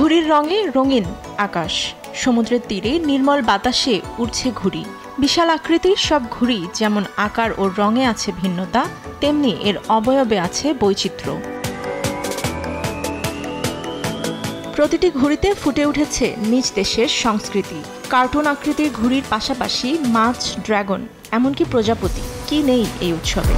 ঘুড়ির রঙে রঙিন আকাশ, সমুদ্রের তীরে নির্মল বাতাসে উড়ছে ঘুড়ি। বিশাল আকৃতির সব ঘুড়ি যেমন আকার ও রঙে আছে ভিন্নতা, তেমনি এর অবয়বে আছে বৈচিত্র্য। প্রতিটি ঘুড়িতে ফুটে উঠেছে নিজ দেশের সংস্কৃতি। কার্টুন আকৃতির ঘুড়ির পাশাপাশি মাছ, ড্রাগন, এমনকি প্রজাপতি, কি নেই এই উৎসবে।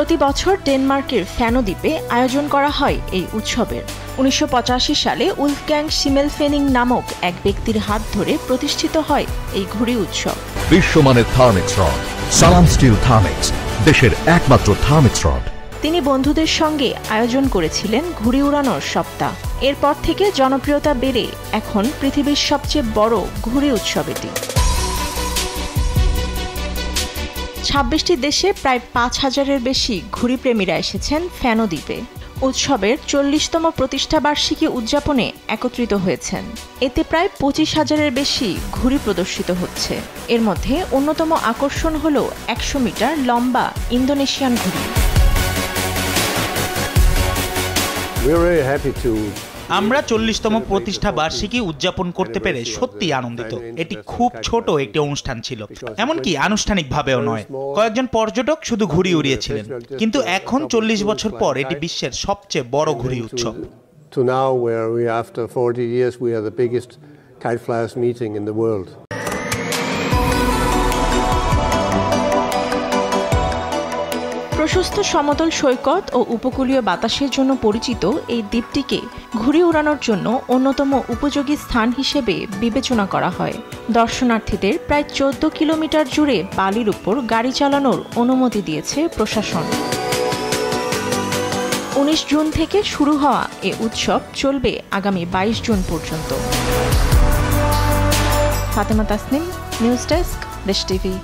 প্রতি বছর ডেনমার্কের ফ্যানো দ্বীপে আয়োজন করা হয় এই উৎসবের। 1985 সালে উলফগ্যাং শিমেলফেনিং নামক এক ব্যক্তির হাত ধরে প্রতিষ্ঠিত হয় এই ঘুড়ি উৎসব। বিশ্বমানের থার্মিক্স রড, সালাম স্টিল থার্মিক্স, দেশের একমাত্র থার্মিক্স রড। তিনি বন্ধুদের সঙ্গে আয়োজন করেছিলেন ঘুড়ি উড়ানোর সপ্তাহ। এরপর থেকে জনপ্রিয়তা বেড়ে এখন পৃথিবীর সবচেয়ে বড় ঘুড়ি উৎসব এটি। 26টি দেশে প্রায় 5000-এর বেশি ঘুড়িপ্রেমীরা এসেছেন ফ্যানো দ্বীপে। উৎসবের 40তম প্রতিষ্ঠাবার্ষিকী উদযাপনে একত্রিত হয়েছেন। এতে প্রায় 25,000-এর বেশি ঘুড়ি প্রদর্শিত হচ্ছে। এর মধ্যে অন্যতম আকর্ষণ হল 100 মিটার লম্বা ইন্দোনেশিয়ান ঘুড়ি। আমরা 40তম প্রতিষ্ঠা বার্ষিকী উদযাপন করতে পেরে সত্যি আনন্দিত। এটি খুব ছোট একটি অনুষ্ঠান ছিল, এমনকি আনুষ্ঠানিকভাবেও নয়। কয়েকজন পর্যটক শুধু ঘুড়ি উড়িয়েছিলেন, কিন্তু এখন 40 বছর পর এটি বিশ্বের সবচেয়ে বড় ঘুড়ি উৎসব। প্রশস্ত সমতল সৈকত ও উপকূলীয় বাতাসের জন্য পরিচিত এই দ্বীপটিকে ঘুড়ি উড়ানোর জন্য অন্যতম উপযোগী স্থান হিসেবে বিবেচনা করা হয়। দর্শনার্থীদের প্রায় 14 কিলোমিটার জুড়ে বালির উপর গাড়ি চালানোর অনুমতি দিয়েছে প্রশাসন। 19 জুন থেকে শুরু হওয়া এ উৎসব চলবে আগামী 22 জুন পর্যন্ত। ফাতেমা তাসনিম, নিউজ ডেস্ক, দেশ টিভি।